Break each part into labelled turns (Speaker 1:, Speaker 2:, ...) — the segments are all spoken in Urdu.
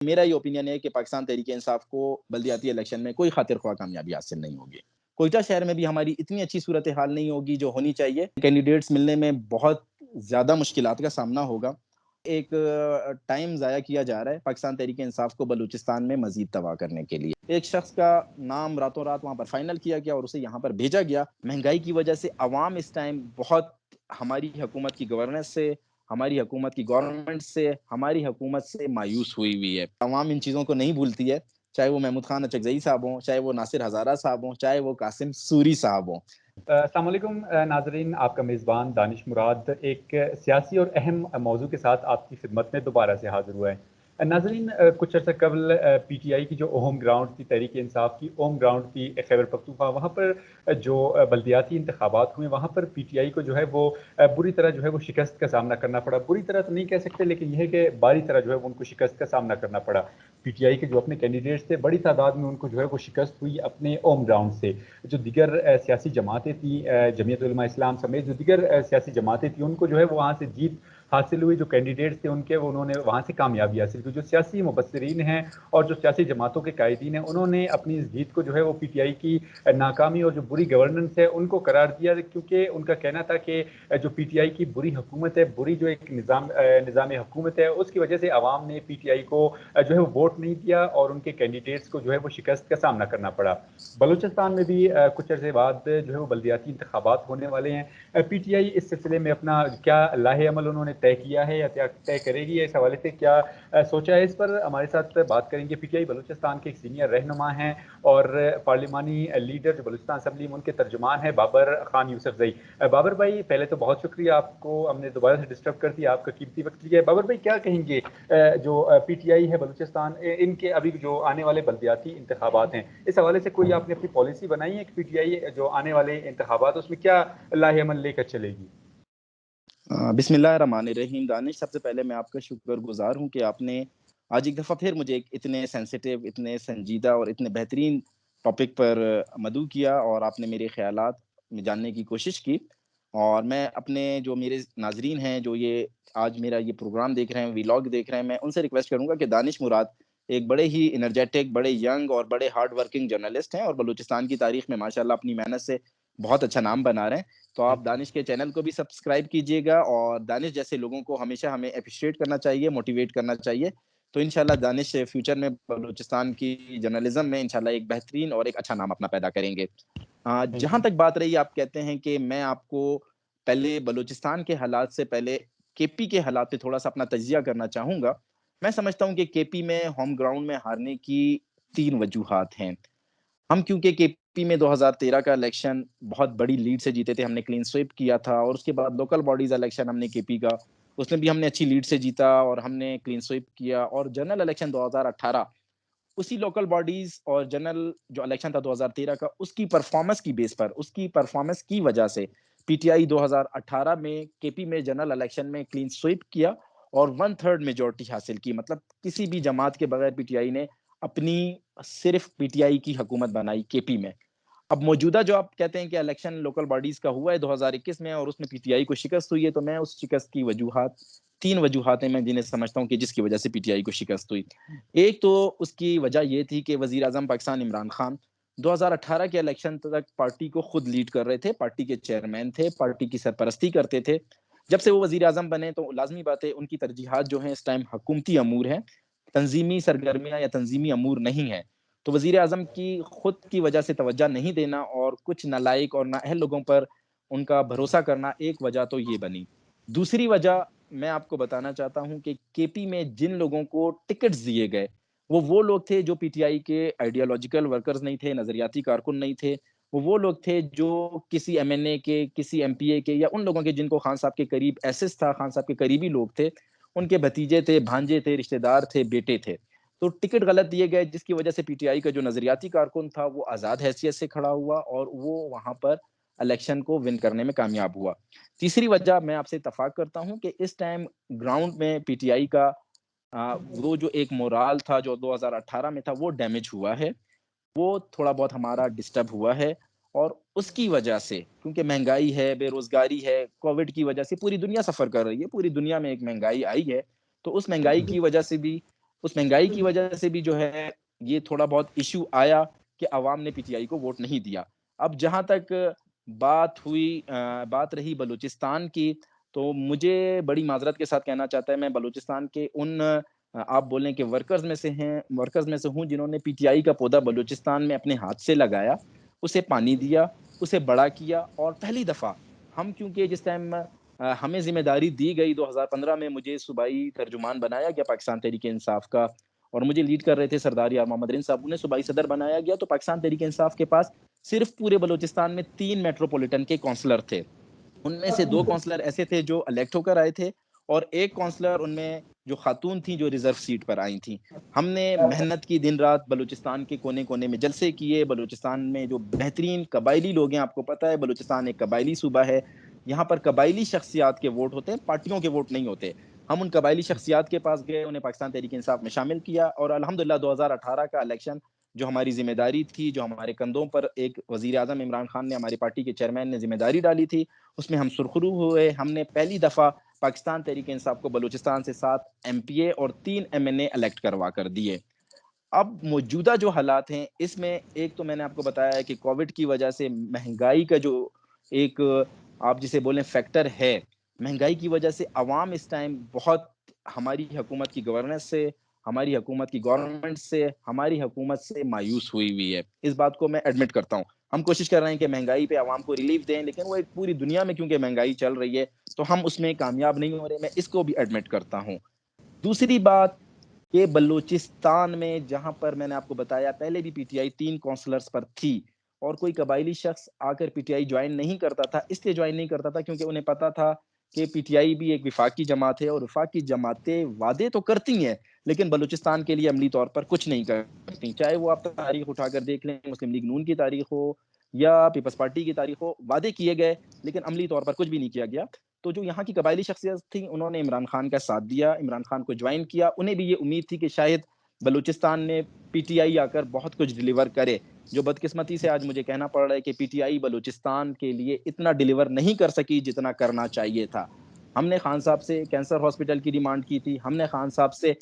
Speaker 1: میرا یہ اوپینین ہے کہ پاکستان تحریک انصاف کو بلدیاتی الیکشن میں کوئی خاطر خواہ کامیابی حاصل نہیں ہوگی۔ کوئٹہ شہر میں بھی ہماری اتنی اچھی صورتحال نہیں ہوگی جو ہونی چاہیے۔ کینڈیڈیٹس ملنے میں بہت زیادہ مشکلات کا سامنا ہوگا۔ ایک ٹائم ضائع کیا جا رہا ہے پاکستان تحریک انصاف کو بلوچستان میں مزید تباہ کرنے کے لیے۔ ایک شخص کا نام راتوں رات وہاں پر فائنل کیا گیا اور اسے یہاں پر بھیجا گیا۔ مہنگائی کی وجہ سے عوام اس ٹائم بہت ہماری حکومت کی گورننس سے، ہماری حکومت کی گورنمنٹ سے، ہماری حکومت سے مایوس ہوئی ہے۔ عوام ان چیزوں کو نہیں بھولتی ہے، چاہے وہ محمود خان اچکزئی صاحب ہوں، چاہے وہ ناصر ہزارہ صاحب ہوں، چاہے وہ قاسم سوری صاحب ہوں۔
Speaker 2: السلام علیکم ناظرین، آپ کا میزبان دانش مراد ایک سیاسی اور اہم موضوع کے ساتھ آپ کی خدمت میں دوبارہ سے حاضر ہوا ہے۔ ناظرین، کچھ عرصہ قبل پی ٹی آئی کی جو ہوم گراؤنڈ تھی، تحریک انصاف کی ہوم گراؤنڈ تھی خیبر پختونخوا، وہاں پر جو بلدیاتی انتخابات ہوئے وہاں پر پی ٹی آئی کو جو ہے وہ بری طرح جو ہے وہ شکست کا سامنا کرنا پڑا۔ بری طرح تو نہیں کہہ سکتے، لیکن یہ ہے کہ باری طرح جو ہے ان کو شکست کا سامنا کرنا پڑا۔ پی ٹی آئی کے جو اپنے کینڈیڈیٹس تھے، بڑی تعداد میں ان کو جو ہے وہ شکست ہوئی اپنے ہوم گراؤنڈ سے۔ جو دیگر سیاسی جماعتیں تھیں، جمعیت علماء اسلام سمیت جو دیگر سیاسی جماعتیں تھیں، ان کو جو ہے وہ وہاں سے جیت حاصل ہوئی۔ جو کینڈیڈیٹس تھے ان کے، انہوں نے وہاں سے کامیابی حاصل کی۔ جو سیاسی مبصرین ہیں اور جو سیاسی جماعتوں کے قائدین ہیں، انہوں نے اپنی اس جیت کو جو ہے وہ پی ٹی آئی کی ناکامی اور جو بری گورننس ہے ان کو قرار دیا، کیونکہ ان کا کہنا تھا کہ جو پی ٹی آئی کی بری حکومت ہے، بری جو ایک نظام حکومت ہے، اس کی وجہ سے عوام نے پی ٹی آئی کو جو ہے وہ ووٹ نہیں دیا اور ان کے کینڈیڈیٹس کو جو ہے وہ شکست کا سامنا کرنا پڑا۔ بلوچستان میں بھی کچھ عرصے بعد جو ہے وہ بلدیاتی انتخابات ہونے والے ہیں۔ پی ٹی آئی اس سلسلے میں اپنا کیا لاہ عمل انہوں نے طے کیا ہے یا طے کرے گی، اس حوالے سے کیا سوچا ہے، اس پر ہمارے ساتھ بات کریں گے پی ٹی آئی بلوچستان کے ایک سینئر رہنما ہیں اور پارلیمانی لیڈر جو بلوچستان اسمبلی میں ان کے ترجمان ہیں، بابر خان یوسفزئی۔ بابر بھائی، پہلے تو بہت شکریہ، آپ کو ہم نے دوبارہ سے ڈسٹرب کر دیا، آپ کا قیمتی وقت لیا ہے۔ بابر بھائی، کیا کہیں گے جو پی ٹی آئی ہے بلوچستان، ان کے ابھی جو آنے والے بلدیاتی انتخابات ہیں، اس حوالے سے کوئی آپ نے اپنی پالیسی بنائی ہے کہ پی ٹی آئی جو آنے والے انتخابات اس میں کیا لاہ عمل لے کر چلے گی؟
Speaker 1: بسم اللہ الرحمن الرحیم۔ دانش، سب سے پہلے میں آپ کا شکر گزار ہوں کہ آپ نے آج ایک دفعہ پھر مجھے اتنے سینسیٹیو، اتنے سنجیدہ اور اتنے بہترین ٹاپک پر مدعو کیا اور آپ نے میرے خیالات میں جاننے کی کوشش کی۔ اور میں اپنے جو میرے ناظرین ہیں، جو یہ آج میرا یہ پروگرام دیکھ رہے ہیں، ویلاگ دیکھ رہے ہیں، میں ان سے ریکویسٹ کروں گا کہ دانش مراد ایک بڑے ہی انرجیٹک، بڑے ینگ اور بڑے ہارڈ ورکنگ جرنلسٹ ہیں اور بلوچستان کی تاریخ میں ماشاءاللہ اپنی محنت سے بہت اچھا نام بنا رہے ہیں۔ تو آپ دانش کے چینل کو بھی سبسکرائب کیجئے گا، اور دانش جیسے لوگوں کو ہمیشہ ہمیں اپریشیٹ کرنا چاہیے، موٹیویٹ کرنا چاہیے۔ تو انشاءاللہ دانش فیوچر میں بلوچستان کی جرنلزم میں انشاءاللہ ایک بہترین اور ایک اچھا نام اپنا پیدا کریں گے۔ جہاں تک بات رہی، آپ کہتے ہیں کہ میں آپ کو پہلے بلوچستان کے حالات سے پہلے کے پی کے حالات پہ تھوڑا سا اپنا تجزیہ کرنا چاہوں گا۔ میں سمجھتا ہوں کہ کے پی میں ہوم گراؤنڈ میں ہارنے کی 3 وجوہات ہیں۔ ہم کیونکہ کے پی میں 2013 کا الیکشن بہت بڑی لیڈ سے جیتے تھے، ہم نے کلین سویپ کیا تھا، اور اس کے بعد لوکل باڈیز الیکشن ہم نے کے پی کا، اس میں بھی ہم نے اچھی لیڈ سے جیتا اور ہم نے کلین سویپ کیا، اور جنرل الیکشن 2018 اسی لوکل باڈیز اور جنرل جو الیکشن تھا 2013 کا، اس کی پرفارمنس کی بیس پر، اس کی پرفارمنس کی وجہ سے پی ٹی آئی 2018 میں کے پی میں جنرل الیکشن میں کلین سویپ کیا اور 1/3 میجورٹی حاصل کی۔ مطلب کسی بھی جماعت کے بغیر پی ٹی آئی نے اپنی صرف پی ٹی آئی کی حکومت بنائی کے پی میں۔ اب موجودہ جو آپ کہتے ہیں کہ الیکشن لوکل باڈیز کا ہوا ہے 2021 میں اور اس میں پی ٹی آئی کو شکست ہوئی ہے، تو میں اس شکست کی وجوہات، 3 وجوہات ہیں میں جنہیں سمجھتا ہوں کہ جس کی وجہ سے پی ٹی آئی کو شکست ہوئی۔ ایک تو اس کی وجہ یہ تھی کہ وزیر اعظم پاکستان عمران خان 2018 کے الیکشن تک پارٹی کو خود لیڈ کر رہے تھے، پارٹی کے چیئرمین تھے، پارٹی کی سرپرستی کرتے تھے۔ جب سے وہ وزیر اعظم بنے تو لازمی بات ہے ان کی ترجیحات جو ہیں اس ٹائم حکومتی امور ہیں، تنظیمی سرگرمیاں یا تنظیمی امور نہیں ہیں۔ تو وزیر اعظم کی خود کی وجہ سے توجہ نہیں دینا اور کچھ نالائق اور نااہل لوگوں پر ان کا بھروسہ کرنا، ایک وجہ تو یہ بنی۔ دوسری وجہ میں آپ کو بتانا چاہتا ہوں کہ کے پی میں جن لوگوں کو ٹکٹس دیے گئے وہ لوگ تھے جو پی ٹی آئی کے آئیڈیالوجیکل ورکرز نہیں تھے، نظریاتی کارکن نہیں تھے، وہ لوگ تھے جو کسی ایم این اے کے، کسی ایم پی اے کے، یا ان لوگوں کے جن کو خان صاحب کے قریب ایسس تھا، خان صاحب کے قریبی لوگ تھے، ان کے بھتیجے تھے، بھانجے تھے، رشتہ دار تھے، بیٹے تھے۔ تو ٹکٹ غلط دیے گئے، جس کی وجہ سے پی ٹی آئی کا جو نظریاتی کارکن تھا وہ آزاد حیثیت سے کھڑا ہوا اور وہ وہاں پر الیکشن کو ون کرنے میں کامیاب ہوا۔ تیسری وجہ میں آپ سے اتفاق کرتا ہوں کہ اس ٹائم گراؤنڈ میں پی ٹی آئی کا وہ جو ایک مورال تھا جو 2018 میں تھا وہ ڈیمیج ہوا ہے، وہ تھوڑا بہت ہمارا ڈسٹرب ہوا ہے، اور اس کی وجہ سے کیونکہ مہنگائی ہے، بے روزگاری ہے، کووڈ کی وجہ سے پوری دنیا سفر کر رہی ہے، پوری دنیا میں ایک مہنگائی آئی ہے، تو اس مہنگائی کی وجہ سے بھی اس مہنگائی کی وجہ سے بھی جو ہے یہ تھوڑا بہت ایشو آیا کہ عوام نے پی ٹی آئی کو ووٹ نہیں دیا. اب جہاں تک بات رہی بلوچستان کی، تو مجھے بڑی معذرت کے ساتھ کہنا چاہتا ہے، میں بلوچستان کے ان آپ بولیں کہ ورکرز میں سے ہوں جنہوں نے پی ٹی آئی کا پودا بلوچستان میں اپنے ہاتھ سے لگایا، اسے پانی دیا، اسے بڑا کیا. اور پہلی دفعہ ہم، کیونکہ جس ٹائم ہمیں ذمہ داری دی گئی 2015 میں، مجھے صوبائی ترجمان بنایا گیا پاکستان تحریک انصاف کا، اور مجھے لیڈ کر رہے تھے سردار یار محمد رند صاحب، انہیں صوبائی صدر بنایا گیا. تو پاکستان تحریک انصاف کے پاس صرف پورے بلوچستان میں 3 میٹروپولیٹن کے کونسلر تھے. ان میں سے 2 کونسلر ایسے تھے جو الیکٹ ہو کر آئے تھے، اور ایک کونسلر ان میں جو خاتون تھیں جو ریزرو سیٹ پر آئی تھیں. ہم نے محنت کی، دن رات بلوچستان کے کونے کونے میں جلسے کیے. بلوچستان میں جو بہترین قبائلی لوگ ہیں، آپ کو پتہ ہے بلوچستان ایک قبائلی صوبہ ہے، یہاں پر قبائلی شخصیات کے ووٹ ہوتے ہیں، پارٹیوں کے ووٹ نہیں ہوتے. ہم ان قبائلی شخصیات کے پاس گئے، انہیں پاکستان تحریک انصاف میں شامل کیا، اور الحمدللہ 2018 کا الیکشن جو ہماری ذمہ داری تھی، جو ہمارے کندھوں پر ایک وزیر اعظم عمران خان نے، ہماری پارٹی کے چیئرمین نے ذمہ داری ڈالی تھی، اس میں ہم سرخرو ہوئے. ہم نے پہلی دفعہ پاکستان تحریک انصاف کو بلوچستان سے 7 MP اور 3 MNA الیکٹ کروا کر دیے. اب موجودہ جو حالات ہیں، اس میں ایک تو میں نے آپ کو بتایا ہے کہ کووڈ کی وجہ سے مہنگائی کا جو ایک آپ جسے بولیں فیکٹر ہے، مہنگائی کی وجہ سے عوام اس ٹائم بہت ہماری حکومت کی گورننس سے، ہماری حکومت کی گورنمنٹ سے، ہماری حکومت سے مایوس ہوئی ہے. اس بات کو میں ایڈمٹ کرتا ہوں. ہم کوشش کر رہے ہیں کہ مہنگائی پہ عوام کو ریلیف دیں، لیکن وہ ایک پوری دنیا میں کیونکہ مہنگائی چل رہی ہے تو ہم اس میں کامیاب نہیں ہو رہے. میں اس کو بھی ایڈمٹ کرتا ہوں. دوسری بات کہ بلوچستان میں جہاں پر میں نے آپ کو بتایا پہلے بھی پی ٹی آئی 3 کونسلرز پر تھی، اور کوئی قبائلی شخص آ کر پی ٹی آئی جوائن نہیں کرتا تھا. اس لیے جوائن نہیں کرتا تھا کیونکہ انہیں پتا تھا کہ پی ٹی آئی بھی ایک وفاقی جماعت ہے، اور وفاقی جماعتیں وعدے تو کرتی ہیں لیکن بلوچستان کے لیے عملی طور پر کچھ نہیں کرتی. چاہے وہ آپ تاریخ اٹھا کر دیکھ لیں، مسلم لیگ نون کی تاریخ ہو یا پیپلز پارٹی کی تاریخ ہو، وعدے کیے گئے لیکن عملی طور پر کچھ بھی نہیں کیا گیا. تو جو یہاں کی قبائلی شخصیت تھیں، انہوں نے عمران خان کا ساتھ دیا، عمران خان کو جوائن کیا. انہیں بھی یہ امید تھی کہ شاید بلوچستان میں پی ٹی آئی آ کر بہت کچھ ڈیلیور کرے. جو بدقسمتی سے آج مجھے کہنا پڑ رہا ہے کہ پی ٹی آئی بلوچستان کے لیے اتنا ڈیلیور نہیں کر سکی جتنا کرنا چاہیے تھا. ہم نے خان صاحب سے کینسر ہاسپٹل کی ڈیمانڈ کی تھی، ہم نے خان صاحب سے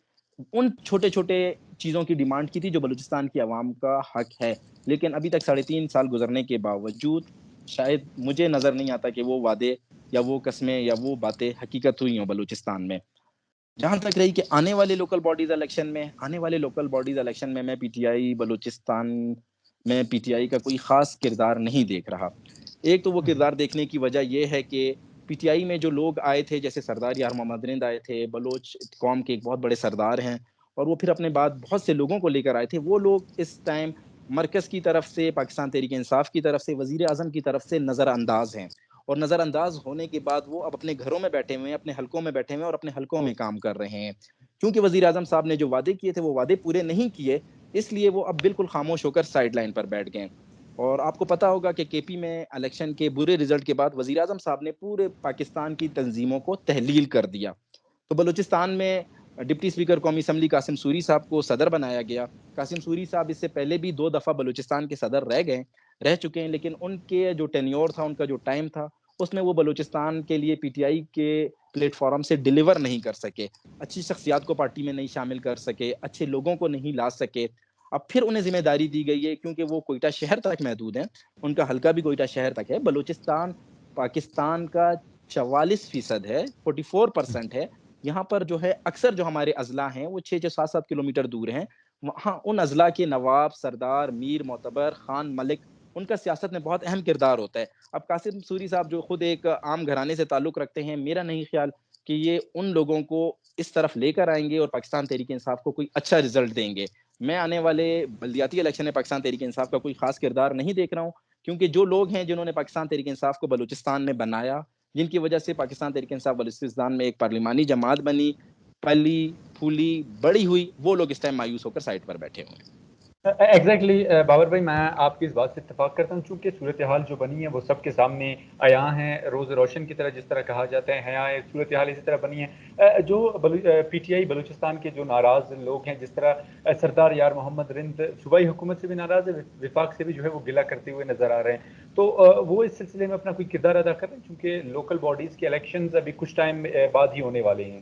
Speaker 1: ان چھوٹے چھوٹے چیزوں کی ڈیمانڈ کی تھی جو بلوچستان کی عوام کا حق ہے. لیکن ابھی تک 3.5 سال گزرنے کے باوجود شاید مجھے نظر نہیں آتا کہ وہ وعدے یا وہ قسمیں یا وہ باتیں حقیقت ہوئی ہوں بلوچستان میں. جہاں تک رہی کہ آنے والے لوکل باڈیز الیکشن میں میں پی ٹی آئی بلوچستان میں پی ٹی آئی کا کوئی خاص کردار نہیں دیکھ رہا. ایک تو وہ کردار دیکھنے کی وجہ یہ ہے کہ پی ٹی آئی میں جو لوگ آئے تھے، جیسے سردار یار محمد رند آئے تھے، بلوچ قوم کے ایک بہت بڑے سردار ہیں، اور وہ پھر اپنے بعد بہت سے لوگوں کو لے کر آئے تھے. وہ لوگ اس ٹائم مرکز کی طرف سے، پاکستان تحریک انصاف کی طرف سے، وزیر اعظم کی طرف سے نظر انداز ہیں، اور نظر انداز ہونے کے بعد وہ اب اپنے گھروں میں بیٹھے ہوئے ہیں، اپنے حلقوں میں بیٹھے ہوئے ہیں اور اپنے حلقوں میں کام کر رہے ہیں. کیونکہ وزیر اعظم صاحب نے جو وعدے کیے تھے وہ وعدے پورے نہیں کیے، اس لیے وہ اب بالکل خاموش ہو کر سائیڈ لائن پر بیٹھ گئے. اور آپ کو پتا ہوگا کہ کے پی میں الیکشن کے برے رزلٹ کے بعد وزیر اعظم صاحب نے پورے پاکستان کی تنظیموں کو تحلیل کر دیا. تو بلوچستان میں ڈپٹی اسپیکر قومی اسمبلی قاسم سوری صاحب کو صدر بنایا گیا. قاسم سوری صاحب اس سے پہلے بھی 2 دفعہ بلوچستان کے صدر رہ چکے ہیں، لیکن ان کے جو ٹینیور تھا، ان کا جو ٹائم تھا، اس میں وہ بلوچستان کے لیے پی ٹی آئی کے پلیٹ فارم سے ڈیلیور نہیں کر سکے، اچھی شخصیات کو پارٹی میں نہیں شامل کر سکے، اچھے لوگوں کو نہیں لا سکے. اب پھر انہیں ذمہ داری دی گئی ہے کیونکہ وہ کوئٹہ شہر تک محدود ہیں، ان کا حلقہ بھی کوئٹہ شہر تک ہے. بلوچستان پاکستان کا 44% ہے، 44% ہے. یہاں پر جو ہے اکثر جو ہمارے اضلاع ہیں وہ 6 7 کلومیٹر دور ہیں. وہاں ان اضلاع کے نواب، سردار، میر معتبر، خان ملک، ان کا سیاست میں بہت اہم کردار ہوتا ہے. اب قاسم سوری صاحب جو خود ایک عام گھرانے سے تعلق رکھتے ہیں، میرا نہیں خیال کہ یہ ان لوگوں کو اس طرف لے کر آئیں گے اور پاکستان تحریک انصاف کو کوئی اچھا رزلٹ دیں گے. میں آنے والے بلدیاتی الیکشن میں پاکستان تحریک انصاف کا کوئی خاص کردار نہیں دیکھ رہا ہوں، کیونکہ جو لوگ ہیں جنہوں نے پاکستان تحریک انصاف کو بلوچستان میں بنایا، جن کی وجہ سے پاکستان تحریک انصاف بلوچستان میں ایک پارلیمانی جماعت بنی، پلی پھولی بڑی ہوئی، وہ لوگ اس ٹائم مایوس ہو کر سائٹ پر بیٹھے ہوئے ہیں.
Speaker 2: ایگزیکٹلی بابر بھائی، میں آپ کی اس بات سے اتفاق کرتا ہوں، چونکہ صورتحال جو بنی ہے وہ سب کے سامنے عیاں ہیں. روز روشن کی طرح جس طرح کہا جاتا ہے، حیاں صورتحال اسی طرح بنی ہے. جو پی ٹی آئی بلوچستان کے جو ناراض لوگ ہیں، جس طرح سردار یار محمد رند صوبائی حکومت سے بھی ناراض ہے، وفاق سے بھی جو ہے وہ گلہ کرتے ہوئے نظر آ رہے ہیں، تو وہ اس سلسلے میں اپنا کوئی کردار ادا کر رہے ہیں، چونکہ لوکل باڈیز کے الیکشنز ابھی کچھ ٹائم بعد ہی ہونے والے ہیں.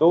Speaker 2: 2